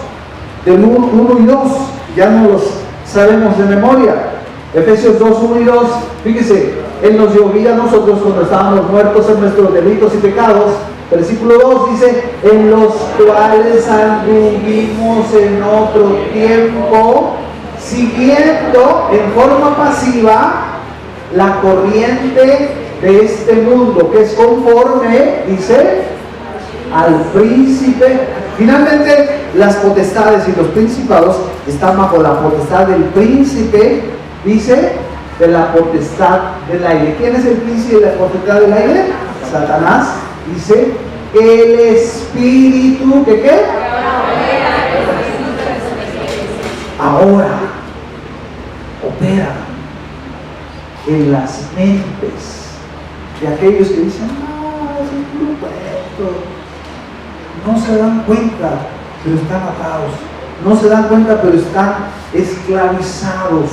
del 1 y 2, ya no los sabemos de memoria. Efesios 2, 1 y 2, fíjese, Él nos dio vida a nosotros cuando estábamos muertos en nuestros delitos y pecados. Versículo 2 dice: en los cuales anduvimos en otro tiempo, siguiendo en forma pasiva la corriente de este mundo, que es conforme, dice, al príncipe. Finalmente, las potestades y los principados están bajo la potestad del príncipe, dice, de la potestad del aire. ¿Quién es el príncipe de la potestad del aire? Satanás. Dice, el espíritu, ¿que qué? Ahora opera en las mentes de aquellos que dicen: no, es un grupo, no se dan cuenta, pero están atados. No se dan cuenta, pero están esclavizados.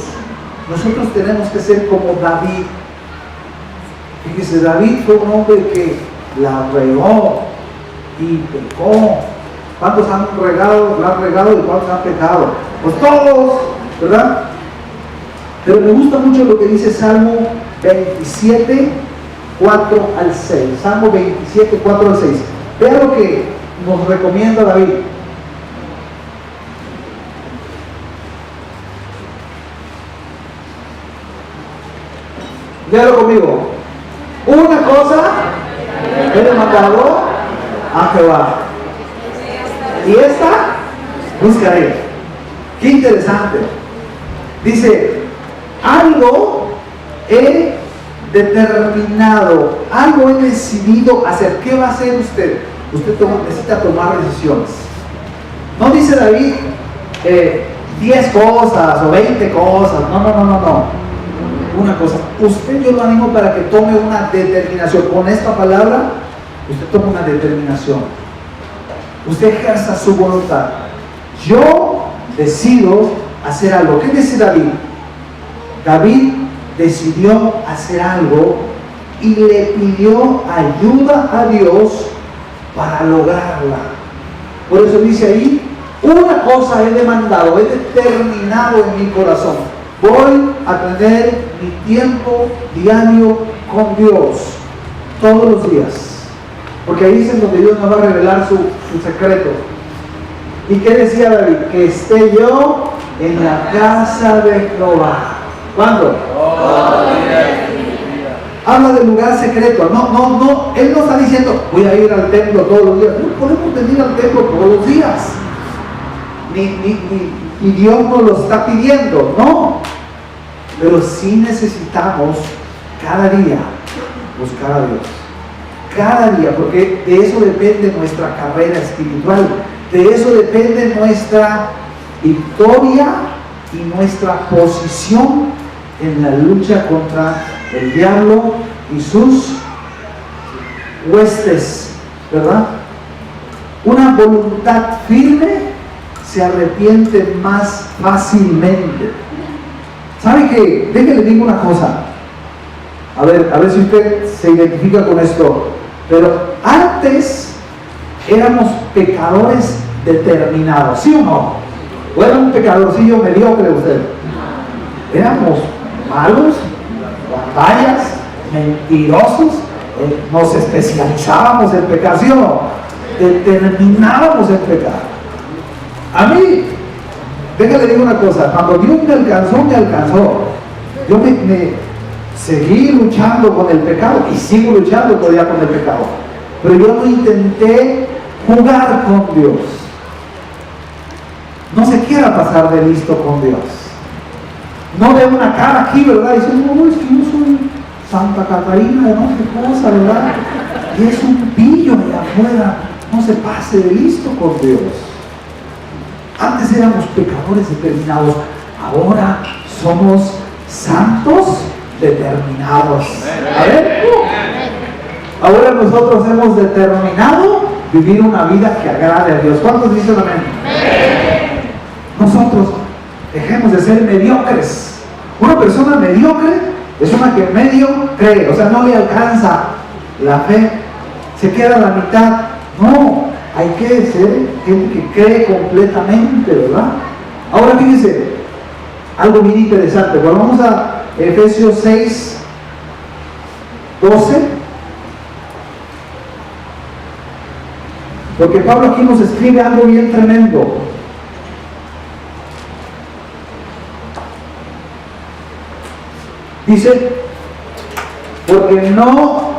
Nosotros tenemos que ser como David. Fíjese, David fue un hombre que la regó y pecó. ¿Cuántos han regado, la han regado y cuántos han pecado? Pues todos, ¿verdad? Pero me gusta mucho lo que dice Salmo 27, 4 al 6. Salmo 27, 4 al 6. Vea lo que nos recomienda David. Léalo conmigo. Una cosa he demandado a Jehová, y esta buscaré. Qué interesante. Dice: algo he determinado, algo he decidido hacer. ¿Qué va a hacer usted? Usted necesita tomar decisiones. No dice David 10 cosas o 20 cosas. No. Una cosa. Usted, yo lo animo para que tome una determinación. Con esta palabra, usted toma una determinación. usted ejerza su voluntad. Yo decido hacer algo. ¿Qué dice David? David decidió hacer algo y le pidió ayuda a Dios para lograrla. Por eso dice ahí, una cosa he demandado, he determinado en mi corazón: voy a tener mi tiempo diario con Dios todos los días, porque ahí es donde Dios nos va a revelar su secreto. ¿Y qué decía David? Que esté yo en la casa de Jehová. ¿Cuándo? Habla del lugar secreto. No, él no está diciendo voy a ir al templo todos los días. No podemos venir al templo todos los días. Ni Dios nos lo está pidiendo, no. Pero sí necesitamos cada día buscar a Dios. Cada día, porque de eso depende nuestra carrera espiritual. De eso depende nuestra victoria y nuestra posición en la lucha contra el diablo y sus huestes, ¿verdad? Una voluntad firme se arrepiente más fácilmente. ¿Sabe qué? Déjeme le digo una cosa. A ver si usted se identifica con esto. Pero antes éramos pecadores determinados, ¿sí o no? ¿O era un pecadorcillo mediocre usted? Éramos malos, batallas, mentirosos, nos especializábamos en pecar, ¿sí o no? Determinábamos en pecar. A mí, déjale digo una cosa, cuando Dios me alcanzó. Yo me seguí luchando con el pecado y sigo luchando todavía con el pecado. Pero yo no intenté jugar con Dios. No se quiera pasar de listo con Dios. No ve una cara aquí, ¿verdad? Y dice, no, es que yo soy Santa Catarina de no sé qué cosa, ¿verdad? Y es un pillo allá afuera. No se pase de listo con Dios. Antes éramos pecadores determinados. Ahora somos santos determinados. A ver, ahora nosotros hemos determinado vivir una vida que agrade a Dios. ¿Cuántos dicen amén? Nosotros dejemos de ser mediocres. Una persona mediocre es una que medio cree, o sea, no le alcanza la fe, se queda a la mitad. No, hay que ser gente que cree completamente, ¿verdad? Ahora fíjense, algo bien interesante. Bueno, vamos a Efesios 6, 12. Porque Pablo aquí nos escribe algo bien tremendo. Dice, porque no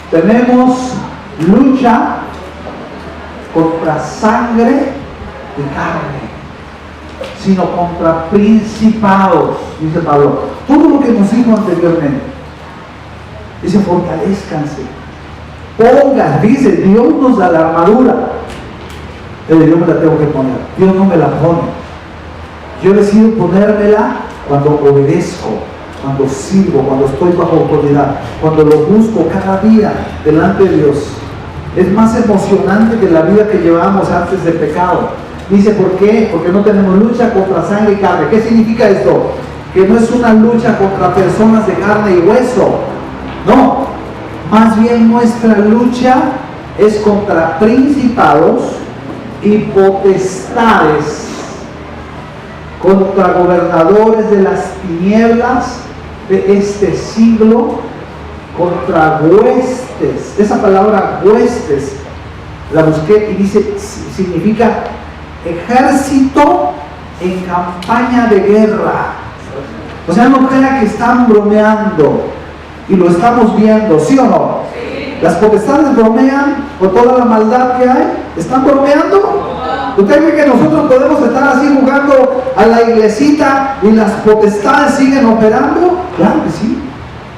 tenemos lucha contra sangre y carne, sino contra principados, dice Pablo. Todo lo que nos dijo anteriormente. Dice, fortalezcanse, pongan, dice, Dios nos da la armadura, pero yo me la tengo que poner. Dios no me la pone. Yo decido ponérmela cuando obedezco, cuando sirvo, cuando estoy bajo autoridad, cuando lo busco cada día delante de Dios. Es más emocionante que la vida que llevamos antes del pecado. Dice, ¿por qué? Porque no tenemos lucha contra sangre y carne. ¿Qué significa esto? Que no es una lucha contra personas de carne y hueso. No, más bien nuestra lucha es contra principados y potestades, contra gobernadores de las tinieblas de este siglo, contra huestes. Esa palabra huestes la busqué y dice, significa ejército en campaña de guerra. O sea, no crea que están bromeando, y lo estamos viendo, ¿sí o no? Sí. Las potestades bromean con toda la maldad que hay. ¿Están bromeando? ¿Usted cree que nosotros podemos estar así jugando a la iglesita y las potestades siguen operando? Claro que sí.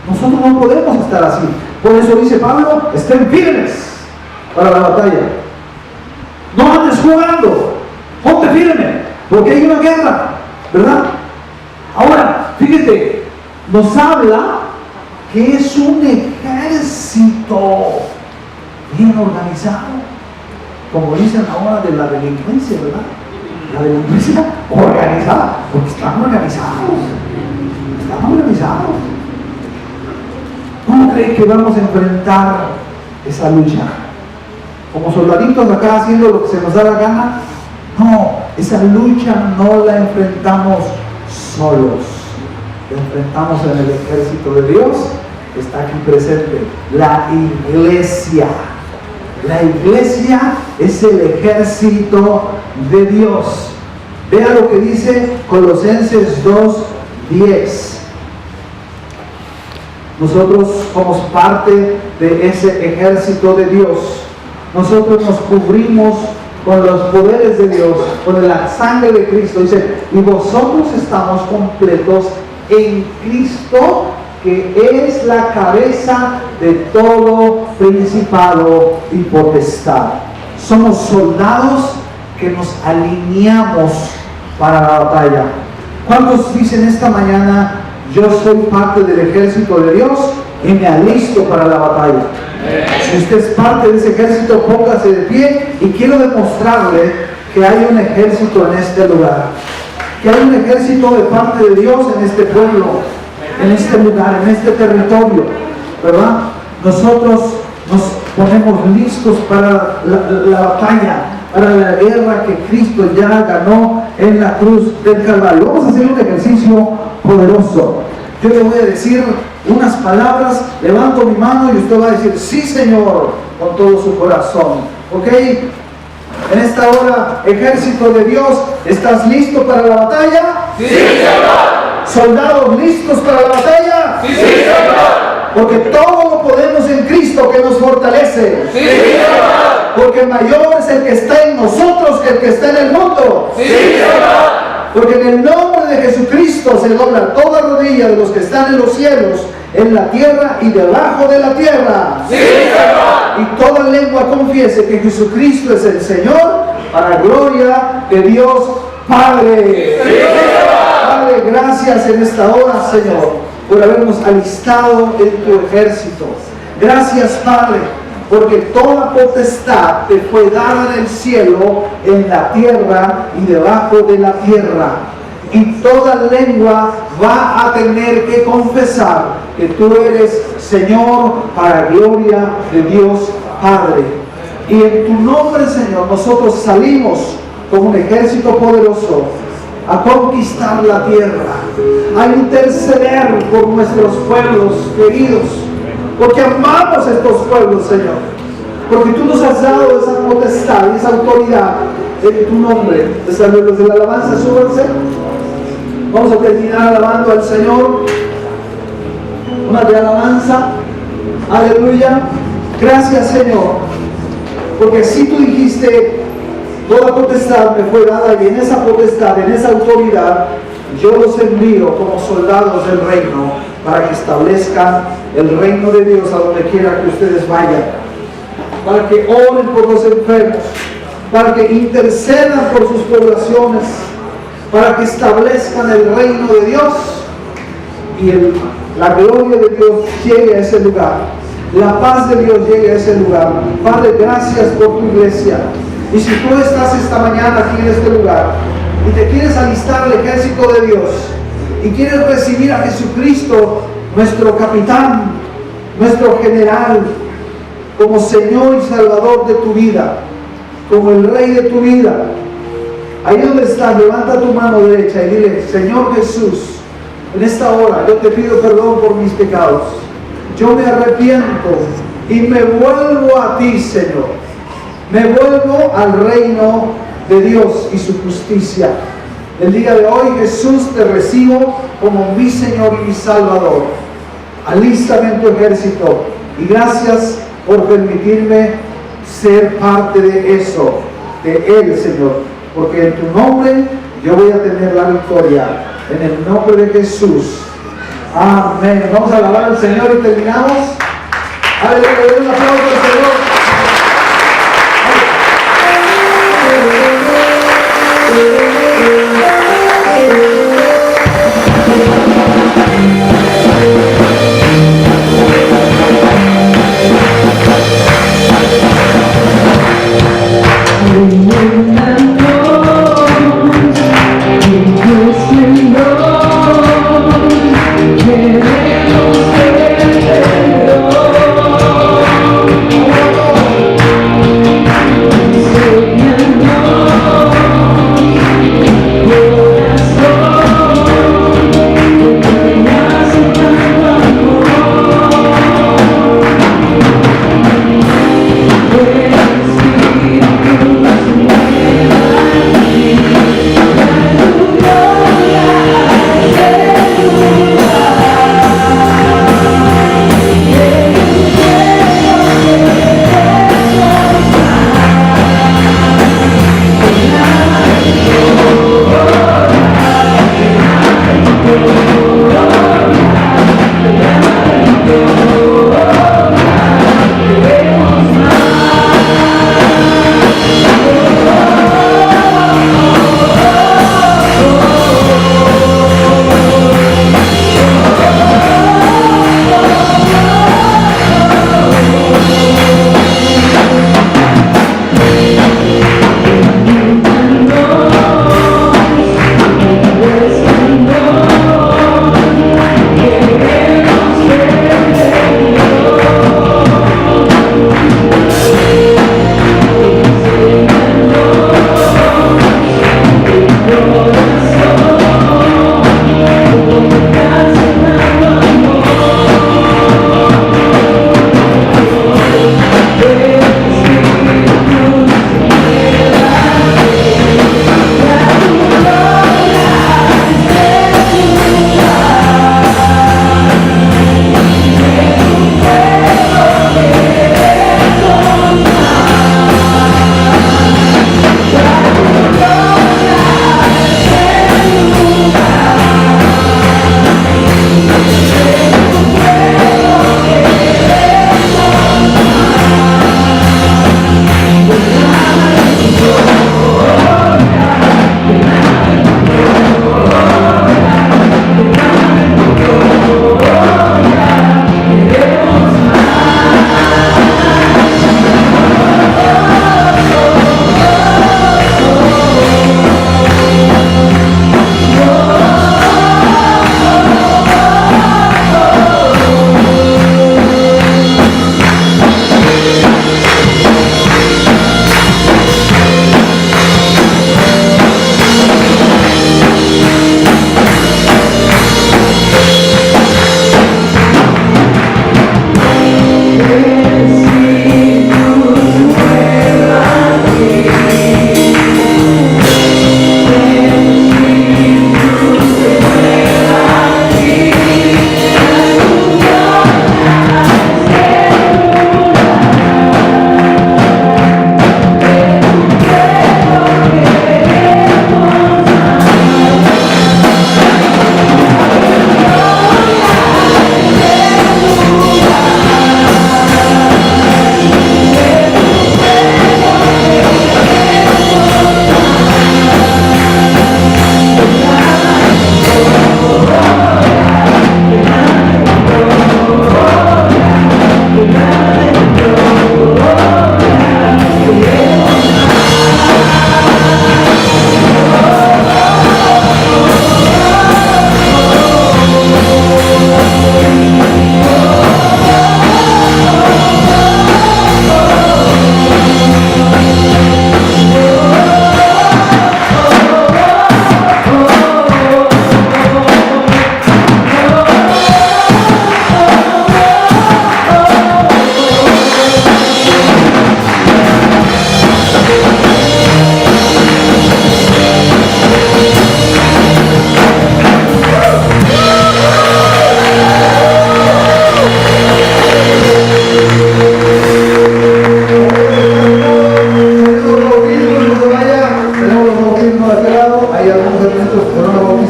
Nosotros no podemos estar así. Por eso dice Pablo, estén firmes para la batalla. No andes jugando, ponte firme, porque hay una guerra, ¿verdad? Ahora, fíjate, nos habla que es un ejército bien organizado. como dicen ahora, de la delincuencia, ¿verdad? La delincuencia organizada, porque están organizados. Están organizados. ¿Cómo creen que vamos a enfrentar esa lucha? ¿Como soldaditos acá haciendo lo que se nos da la gana? No, esa lucha no la enfrentamos solos. La enfrentamos en el ejército de Dios que está aquí presente, la iglesia. La iglesia es el ejército de Dios. Vea lo que dice Colosenses 2:10. Nosotros somos parte de ese ejército de Dios. Nosotros nos cubrimos con los poderes de Dios, con la sangre de Cristo. Dice, y vosotros estamos completos en Cristo, que es la cabeza de todo principado y potestad. Somos soldados que nos alineamos para la batalla. ¿Cuántos dicen esta mañana, yo soy parte del ejército de Dios y me alisto para la batalla? Si usted es parte de ese ejército, póngase de pie, y quiero demostrarle que hay un ejército en este lugar, que hay un ejército de parte de Dios en este pueblo, en este lugar, en este territorio, ¿verdad? Nosotros nos ponemos listos para la batalla, para la guerra que Cristo ya ganó en la cruz del Calvario. Vamos a hacer un ejercicio poderoso. Yo le voy a decir unas palabras, levanto mi mano y usted va a decir, sí Señor, con todo su corazón. ¿Ok? En esta hora, ejército de Dios, ¿estás listo para la batalla? ¡Sí, Señor! ¿Soldados listos para la batalla? ¡Sí, Señor! Porque todo lo podemos en Cristo que nos fortalece. ¡Sí, Señor! Porque mayor es el que está en nosotros que el que está en el mundo. ¡Sí, Señor! Porque en el nombre de Jesucristo se dobla toda rodilla de los que están en los cielos, en la tierra y debajo de la tierra. ¡Sí, Señor! Y toda lengua confiese que Jesucristo es el Señor, para gloria de Dios Padre. ¡Sí, Señor! Padre, gracias en esta hora, Señor, por habernos alistado en tu ejército. Gracias, Padre, porque toda potestad te fue dada en el cielo, en la tierra y debajo de la tierra. Y toda lengua va a tener que confesar que tú eres Señor, para gloria de Dios Padre. Y en tu nombre, Señor, nosotros salimos como un ejército poderoso a conquistar la tierra, a interceder por nuestros pueblos queridos, porque amamos estos pueblos, Señor, porque tú nos has dado esa potestad y esa autoridad en tu nombre. Los de la alabanza, súbanse. Vamos a terminar alabando al Señor. Una de alabanza. Aleluya. Gracias, Señor, porque si tú dijiste, toda potestad me fue dada, y en esa potestad, en esa autoridad, yo los envío como soldados del reino para que establezcan el reino de Dios a donde quiera que ustedes vayan, para que oren por los enfermos, para que intercedan por sus poblaciones, para que establezcan el reino de Dios y la gloria de Dios llegue a ese lugar, la paz de Dios llegue a ese lugar. Padre, gracias por tu iglesia. Y si tú estás esta mañana aquí en este lugar y te quieres alistar al ejército de Dios y quieres recibir a Jesucristo, nuestro capitán, nuestro general, como Señor y Salvador de tu vida, como el Rey de tu vida, ahí donde estás, levanta tu mano derecha y dile, Señor Jesús, en esta hora yo te pido perdón por mis pecados. Yo me arrepiento y me vuelvo a ti, Señor. Me vuelvo al reino de Dios y su justicia. El día de hoy, Jesús, te recibo como mi Señor y mi Salvador. Alístame en tu ejército y gracias por permitirme ser parte de eso, de Él, Señor, porque en tu nombre yo voy a tener la victoria, en el nombre de Jesús. Amén. Vamos a alabar al Señor y terminamos. Aleluya, un aplauso al Señor.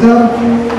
Señor.